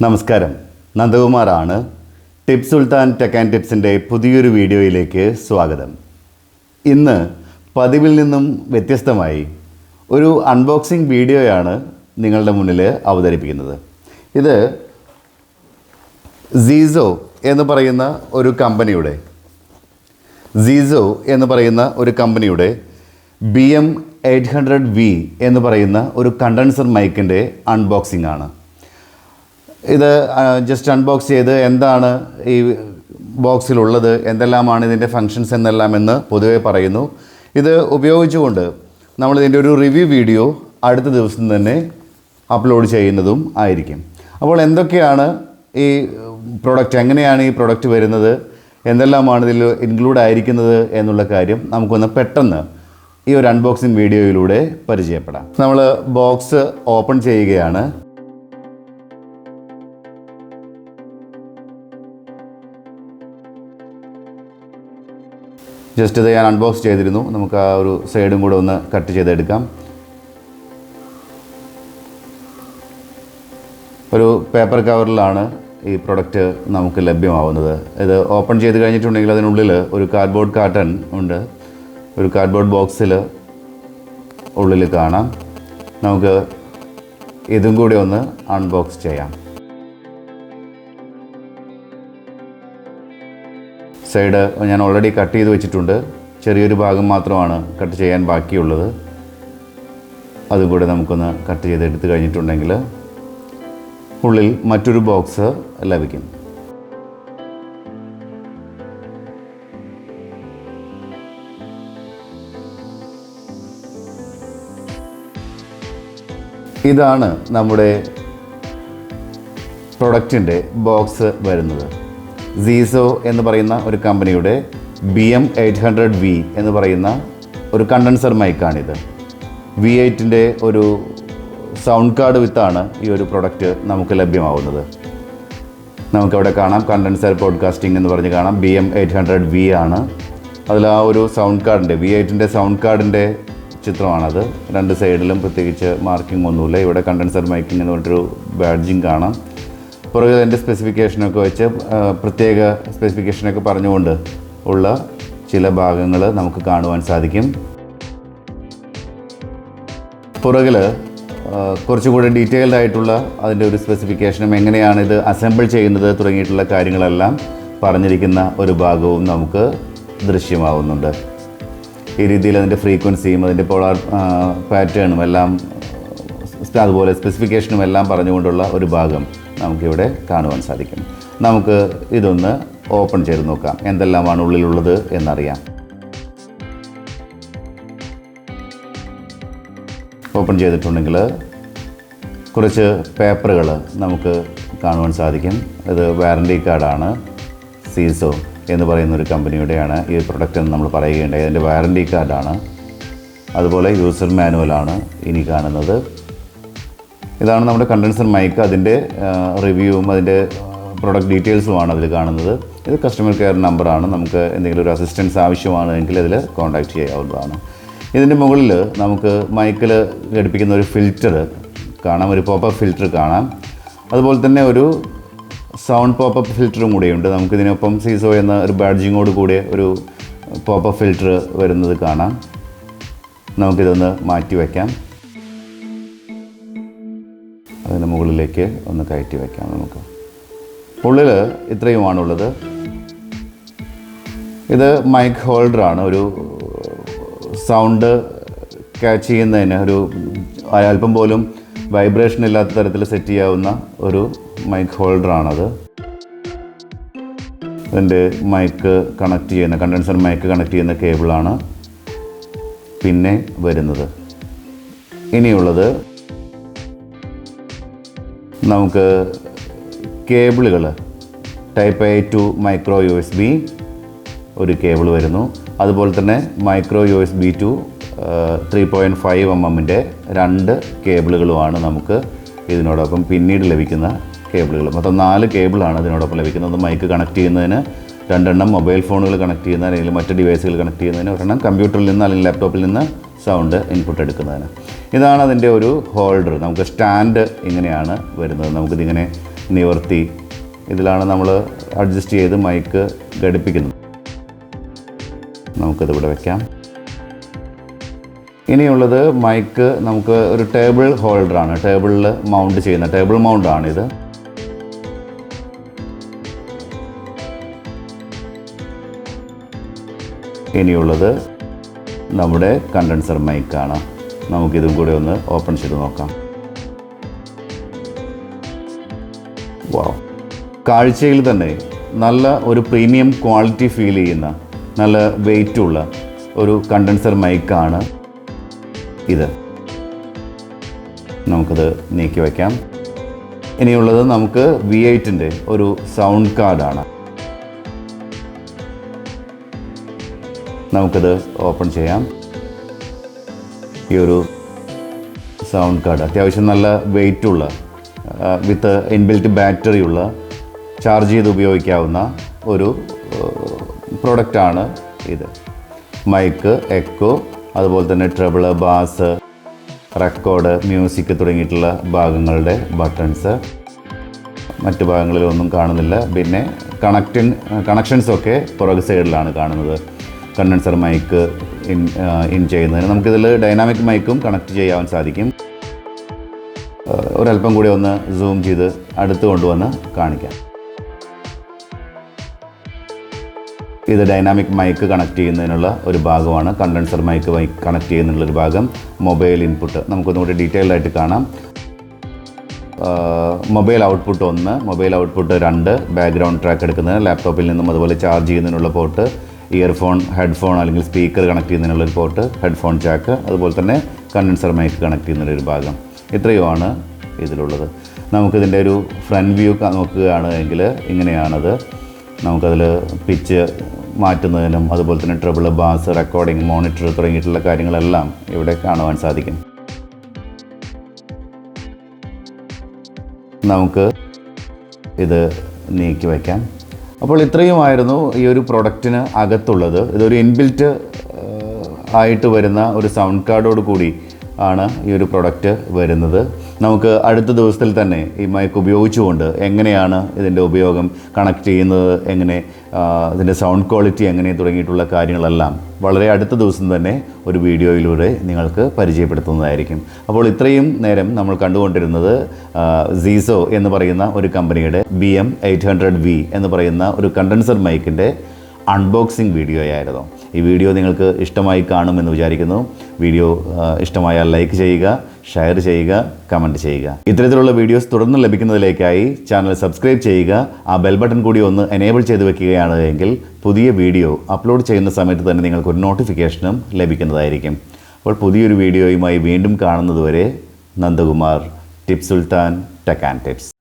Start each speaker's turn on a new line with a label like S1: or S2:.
S1: നമസ്കാരം, നന്ദകുമാറാണ്. Tips Sultan tech and ടിപ്സിൻ്റെ പുതിയൊരു വീഡിയോയിലേക്ക് സ്വാഗതം. ഇന്ന് പതിവിൽ നിന്നും വ്യത്യസ്തമായി ഒരു അൺബോക്സിംഗ് വീഡിയോയാണ് നിങ്ങളുടെ മുന്നിൽ അവതരിപ്പിക്കുന്നത്. ഇത് സീസോ എന്ന് പറയുന്ന ഒരു കമ്പനിയുടെ BM800V എന്ന് പറയുന്ന ഒരു കണ്ടൻസർ മൈക്കിൻ്റെ അൺബോക്സിംഗ് ആണ്. ഇത് ജസ്റ്റ് അൺബോക്സ് ചെയ്ത് എന്താണ് ഈ ബോക്സിലുള്ളത്, എന്തെല്ലാമാണ് ഇതിൻ്റെ ഫങ്ഷൻസ് എന്ന് പൊതുവെ പറയുന്നു. ഇത് ഉപയോഗിച്ചുകൊണ്ട് നമ്മളിതിൻ്റെ ഒരു റിവ്യൂ വീഡിയോ അടുത്ത ദിവസം തന്നെ അപ്ലോഡ് ചെയ്യുന്നതും ആയിരിക്കും. അപ്പോൾ എന്തൊക്കെയാണ് ഈ പ്രൊഡക്റ്റ്, എങ്ങനെയാണ് ഈ പ്രൊഡക്റ്റ് വരുന്നത്, എന്തെല്ലാമാണ് ഇതിൽ ഇൻക്ലൂഡ് ആയിരിക്കുന്നത് എന്നുള്ള കാര്യം നമുക്കൊന്ന് പെട്ടെന്ന് ഈ ഒരു അൺബോക്സിംഗ് വീഡിയോയിലൂടെ പരിചയപ്പെടാം. നമ്മൾ ബോക്സ് ഓപ്പൺ ചെയ്യുകയാണ്. ജസ്റ്റ് ഇത് ഞാൻ അൺബോക്സ് ചെയ്തിരുന്നു. നമുക്ക് ആ ഒരു സൈഡും കൂടെ ഒന്ന് കട്ട് ചെയ്തെടുക്കാം. ഒരു പേപ്പർ കവറിലാണ് ഈ പ്രൊഡക്റ്റ് നമുക്ക് ലഭ്യമാവുന്നത്. ഇത് ഓപ്പൺ ചെയ്ത് കഴിഞ്ഞിട്ടുണ്ടെങ്കിൽ അതിനുള്ളിൽ ഒരു കാർഡ്ബോർഡ് കാർട്ടൺ ഉണ്ട്. ഒരു കാർഡ്ബോർഡ് ബോക്സിൽ ഉള്ളിൽ കാണാം. നമുക്ക് ഇതും കൂടി ഒന്ന് അൺബോക്സ് ചെയ്യാം. സൈഡ് ഞാൻ ഓൾറെഡി കട്ട് ചെയ്ത് വെച്ചിട്ടുണ്ട്. ചെറിയൊരു ഭാഗം മാത്രമാണ് കട്ട് ചെയ്യാൻ ബാക്കിയുള്ളത്. അതും കൂടെ നമുക്കൊന്ന് കട്ട് ചെയ്തെടുത്ത് കഴിഞ്ഞിട്ടുണ്ടെങ്കിൽ ഉള്ളിൽ മറ്റൊരു ബോക്സ് ലഭിക്കും. ഇതാണ് നമ്മുടെ പ്രൊഡക്റ്റിൻ്റെ ബോക്സ് വരുന്നത്. സീസോ എന്ന് പറയുന്ന ഒരു കമ്പനിയുടെ BM800V എന്ന് പറയുന്ന ഒരു കണ്ടൻസർ മൈക്കാണിത്. V8ൻ്റെ ഒരു സൗണ്ട് കാർഡ് വിത്താണ് ഈ ഒരു പ്രൊഡക്റ്റ് നമുക്ക് ലഭ്യമാവുന്നത്. നമുക്കവിടെ കാണാം കണ്ടൻസർ പോഡ്കാസ്റ്റിംഗ് എന്ന് പറഞ്ഞ് കാണാം. BM800V ആണ്. അതിൽ ആ ഒരു സൗണ്ട് കാർഡിൻ്റെ V8ൻ്റെ സൗണ്ട് കാർഡിൻ്റെ ചിത്രമാണത്. രണ്ട് സൈഡിലും പ്രത്യേകിച്ച് മാർക്കിംഗ് ഒന്നുമില്ല. ഇവിടെ കണ്ടൻസർ മൈക്കിംഗ് എന്ന് പറഞ്ഞിട്ടൊരു ബാഡ്ജിങ് കാണാം. പുറകെ അതിൻ്റെ സ്പെസിഫിക്കേഷനൊക്കെ വെച്ച് പ്രത്യേക സ്പെസിഫിക്കേഷനൊക്കെ പറഞ്ഞുകൊണ്ട് ഉള്ള ചില ഭാഗങ്ങൾ നമുക്ക് കാണുവാൻ സാധിക്കും. പുറകിൽ കുറച്ചുകൂടി ഡീറ്റെയിൽഡ് ആയിട്ടുള്ള അതിൻ്റെ ഒരു സ്പെസിഫിക്കേഷനും എങ്ങനെയാണ് ഇത് അസംബിൾ ചെയ്യുന്നത് തുടങ്ങിയിട്ടുള്ള കാര്യങ്ങളെല്ലാം പറഞ്ഞിരിക്കുന്ന ഒരു ഭാഗവും നമുക്ക് ദൃശ്യമാവുന്നുണ്ട്. ഈ രീതിയിൽ അതിൻ്റെ ഫ്രീക്വൻസിയും അതിൻ്റെ പോളാർ പാറ്റേണും എല്ലാം അതുപോലെ സ്പെസിഫിക്കേഷനും എല്ലാം പറഞ്ഞുകൊണ്ടുള്ള ഒരു ഭാഗം നമുക്കിവിടെ കാണുവാൻ സാധിക്കും. നമുക്ക് ഇതൊന്ന് ഓപ്പൺ ചെയ്ത് നോക്കാം, എന്തെല്ലാമാണ് ഉള്ളിലുള്ളത് എന്നറിയാം. ഓപ്പൺ ചെയ്തിട്ടുണ്ടെങ്കിൽ കുറച്ച് പേപ്പറുകൾ നമുക്ക് കാണുവാൻ സാധിക്കും. ഇത് വാറൻറ്റി കാർഡാണ്. സീസോ എന്ന് പറയുന്ന ഒരു കമ്പനിയുടെയാണ് ഈ പ്രൊഡക്റ്റ് എന്ന് നമ്മൾ പറയുകയുണ്ടായി. അതിൻ്റെ വാറൻറ്റി കാർഡാണ്. അതുപോലെ യൂസർ മാനുവലാണ് ഇനി കാണുന്നത്. ഇതാണ് നമ്മുടെ കണ്ടൻസർ മൈക്ക്. അതിൻ്റെ റിവ്യൂവും അതിൻ്റെ പ്രൊഡക്റ്റ് ഡീറ്റെയിൽസുമാണ് അതിൽ കാണുന്നത്. ഇത് കസ്റ്റമർ കെയർ നമ്പറാണ്. നമുക്ക് എന്തെങ്കിലും ഒരു അസിസ്റ്റൻസ് ആവശ്യമാണെങ്കിൽ അതിൽ കോൺടാക്റ്റ് ചെയ്യാവുന്നതാണ്. ഇതിൻ്റെ മുകളിൽ നമുക്ക് മൈക്കിൽ ഘടിപ്പിക്കുന്ന ഒരു ഫിൽറ്റർ കാണാം, ഒരു പോപ്പപ്പ് ഫിൽറ്റർ കാണാം. അതുപോലെ തന്നെ ഒരു സൗണ്ട് പോപ്പപ്പ് ഫിൽറ്ററും കൂടിയുണ്ട്. നമുക്കിതിനൊപ്പം സീസോ എന്ന ഒരു ബാഡ്ജിങ്ങോട് കൂടിയ ഒരു പോപ്പപ്പ് ഫിൽറ്റർ വരുന്നത് കാണാം. നമുക്കിതൊന്ന് മാറ്റി വയ്ക്കാം. അതിന് മുകളിലേക്ക് ഒന്ന് കയറ്റി വയ്ക്കാം. നമുക്ക് ഉള്ളിൽ ഇത്രയുമാണുള്ളത്. ഇത് മൈക്ക് ഹോൾഡറാണ്. ഒരു സൗണ്ട് ക്യാച്ച് ചെയ്യുന്നതിന് ഒരു അല്പം പോലും വൈബ്രേഷൻ ഇല്ലാത്ത തരത്തിൽ സെറ്റ് ചെയ്യാവുന്ന ഒരു മൈക്ക് ഹോൾഡറാണത്. ഇതിൻ്റെ മൈക്ക് കണക്ട് ചെയ്യുന്ന കണ്ടൻസർ മൈക്ക് കണക്ട് ചെയ്യുന്ന കേബിളാണ് പിന്നെ വരുന്നത്. ഇനിയുള്ളത് നമുക്ക് കേബിളുകൾ type A to micro USB ഒരു കേബിൾ വരുന്നു. അതുപോലെ തന്നെ മൈക്രോ USB to 3.5 mm രണ്ട് കേബിളുകളുമാണ് നമുക്ക് ഇതിനോടൊപ്പം പിന്നീട് ലഭിക്കുന്ന കേബിളുകൾ. മൊത്തം 4 കേബിളാണ് ഇതിനോടൊപ്പം ലഭിക്കുന്നത്. മൈക്ക് കണക്ട് ചെയ്യുന്നതിന് 2 മൊബൈൽ ഫോണുകൾ കണക്ട് ചെയ്യുന്നതിന് അല്ലെങ്കിൽ മറ്റ് ഡിവൈസുകൾ കണക്ട് ചെയ്യുന്നതിന് 1 കമ്പ്യൂട്ടറിൽ നിന്ന് അല്ലെങ്കിൽ ലാപ്ടോപ്പിൽ നിന്ന് സൗണ്ട് ഇൻപുട്ട് എടുക്കുന്നതിന്. ഇതാണ് അതിൻ്റെ ഒരു ഹോൾഡർ. നമുക്ക് സ്റ്റാൻഡ് ഇങ്ങനെയാണ് വരുന്നത്. നമുക്കിതിങ്ങനെ നിവർത്തി ഇതിലാണ് നമ്മൾ അഡ്ജസ്റ്റ് ചെയ്ത് മൈക്ക് ഘടിപ്പിക്കുന്നത്. നമുക്കിതിവിടെ വയ്ക്കാം. ഇനിയുള്ളത് മൈക്ക് നമുക്ക് ഒരു ടേബിൾ ഹോൾഡറാണ്, ടേബിളിൽ മൗണ്ട് ചെയ്യുന്ന ടേബിൾ മൗണ്ടാണിത്. ഇനിയുള്ളത് നമ്മുടെ കണ്ടൻസർ മൈക്കാണ്. നമുക്കിതും കൂടെ ഒന്ന് ഓപ്പൺ ചെയ്ത് നോക്കാം. വാവ്, കാഴ്ചയിൽ തന്നെ നല്ല ഒരു പ്രീമിയം ക്വാളിറ്റി ഫീൽ ചെയ്യുന്ന നല്ല വെയിറ്റുള്ള ഒരു കണ്ടൻസർ മൈക്കാണ് ഇത്. നമുക്കത് നീക്കി വയ്ക്കാം. ഇനിയുള്ളത് നമുക്ക് V8-ൻ്റെ ഒരു സൗണ്ട് കാർഡാണ്. നമുക്കത് ഓപ്പൺ ചെയ്യാം. ഈ ഒരു സൗണ്ട് കാർഡ് അത്യാവശ്യം നല്ല വെയിറ്റുള്ള വിത്ത് ഇൻബിൽറ്റ് ബാറ്ററിയുള്ള ചാർജ് ചെയ്ത് ഉപയോഗിക്കാവുന്ന ഒരു പ്രൊഡക്റ്റാണ് ഇത്. മൈക്ക്, എക്കോ, അതുപോലെ തന്നെ ട്രബിള്, ബാസ്, റെക്കോർഡ്, മ്യൂസിക് തുടങ്ങിയിട്ടുള്ള ഭാഗങ്ങളുടെ ബട്ടൺസ്. മറ്റ് ഭാഗങ്ങളിലൊന്നും കാണുന്നില്ല. പിന്നെ കണക്ഷൻസൊക്കെ പുറകു സൈഡിലാണ് കാണുന്നത്. കണ്ടൻസർ മൈക്ക് ഇൻ ചെയ്യുന്നതിന് നമുക്കിതിൽ ഡൈനാമിക് മൈക്കും കണക്ട് ചെയ്യാൻ സാധിക്കും. ഒരല്പം കൂടി ഒന്ന് സൂം ചെയ്ത് അടുത്ത് കൊണ്ടുവന്ന് കാണിക്കാം. ഇത് ഡൈനാമിക് മൈക്ക് കണക്ട് ചെയ്യുന്നതിനുള്ള ഒരു ഭാഗമാണ്. കണ്ടൻസർ മൈക്ക് കണക്ട് ചെയ്യുന്നതിനുള്ളൊരു ഭാഗം. മൊബൈൽ ഇൻപുട്ട് നമുക്കൊന്നുകൂടി ഡീറ്റെയിൽഡ് ആയിട്ട് കാണാം. Mobile output 1, mobile output 2, background track എടുക്കുന്നതിന് ലാപ്ടോപ്പിൽ നിന്നും അതുപോലെ ചാർജ് ചെയ്യുന്നതിനുള്ള പോർട്ട്, ഇയർഫോൺ, ഹെഡ്ഫോൺ അല്ലെങ്കിൽ സ്പീക്കർ കണക്ട് ചെയ്യുന്നതിനുള്ളൊരു പോർട്ട്, ഹെഡ്ഫോൺ ജാക്ക്, അതുപോലെ തന്നെ കണ്ടൻസർ മൈക്ക് കണക്ട് ചെയ്യുന്നൊരു ഭാഗം. ഇത്രയുമാണ് ഇതിലുള്ളത്. നമുക്കിതിൻ്റെ ഒരു ഫ്രണ്ട് വ്യൂ നോക്കുകയാണ് എങ്കിൽ ഇങ്ങനെയാണത്. നമുക്കതിൽ പിച്ച് മാറ്റുന്നതിനും അതുപോലെ തന്നെ ട്രബിൾ, ബാസ്, റെക്കോർഡിംഗ്, മോണിറ്റർ തുടങ്ങിയിട്ടുള്ള കാര്യങ്ങളെല്ലാം ഇവിടെ കാണുവാൻ സാധിക്കും. നമുക്ക് ഇത് നീക്കി വയ്ക്കാം. അപ്പോൾ ഇത്രയുമായിരുന്നു ഈ ഒരു പ്രൊഡക്റ്റിന് അകത്തുള്ളത്. ഇതൊരു ഇൻബിൽറ്റ് ആയിട്ട് വരുന്ന ഒരു സൗണ്ട് കാർഡോട് കൂടി ആണ് ഈ ഒരു പ്രൊഡക്റ്റ് വരുന്നത്. നമുക്ക് അടുത്ത ദിവസത്തിൽ തന്നെ ഈ മൈക്ക് ഉപയോഗിച്ചുകൊണ്ട് എങ്ങനെയാണ് ഇതിൻ്റെ ഉപയോഗം, കണക്ട് ചെയ്യുന്നത് എങ്ങനെ, ഇതിൻ്റെ സൗണ്ട് ക്വാളിറ്റി എങ്ങനെ തുടങ്ങിയിട്ടുള്ള കാര്യങ്ങളെല്ലാം വളരെ അടുത്ത ദിവസം തന്നെ ഒരു വീഡിയോയിലൂടെ നിങ്ങൾക്ക് പരിചയപ്പെടുത്തുന്നതായിരിക്കും. അപ്പോൾ ഇത്രയും നേരം നമ്മൾ കണ്ടുകൊണ്ടിരുന്നത് സീസോ എന്ന് പറയുന്ന ഒരു കമ്പനിയുടെ BM800V എന്ന് പറയുന്ന ഒരു കണ്ടൻസർ മൈക്കിൻ്റെ അൺബോക്സിംഗ് വീഡിയോ ആയിരുന്നു. ഈ വീഡിയോ നിങ്ങൾക്ക് ഇഷ്ടമായി കാണുമെന്ന് വിചാരിക്കുന്നു. വീഡിയോ ഇഷ്ടമായാൽ ലൈക്ക് ചെയ്യുക, ഷെയർ ചെയ്യുക, കമൻറ്റ് ചെയ്യുക. ഇത്തരത്തിലുള്ള വീഡിയോസ് തുടർന്ന് ലഭിക്കുന്നതിലേക്കായി ചാനൽ സബ്സ്ക്രൈബ് ചെയ്യുക. ആ ബെൽ ബട്ടൺ കൂടി ഒന്ന് എനേബിൾ ചെയ്ത് വെക്കുകയാണ് എങ്കിൽ പുതിയ വീഡിയോ അപ്ലോഡ് ചെയ്യുന്ന സമയത്ത് തന്നെ നിങ്ങൾക്കൊരു നോട്ടിഫിക്കേഷനും ലഭിക്കുന്നതായിരിക്കും. അപ്പോൾ പുതിയൊരു വീഡിയോയുമായി വീണ്ടും കാണുന്നതുവരെ നന്ദകുമാർ, ടിപ്സുൽത്താൻ ടെക് ആൻഡ് ടിപ്സ്.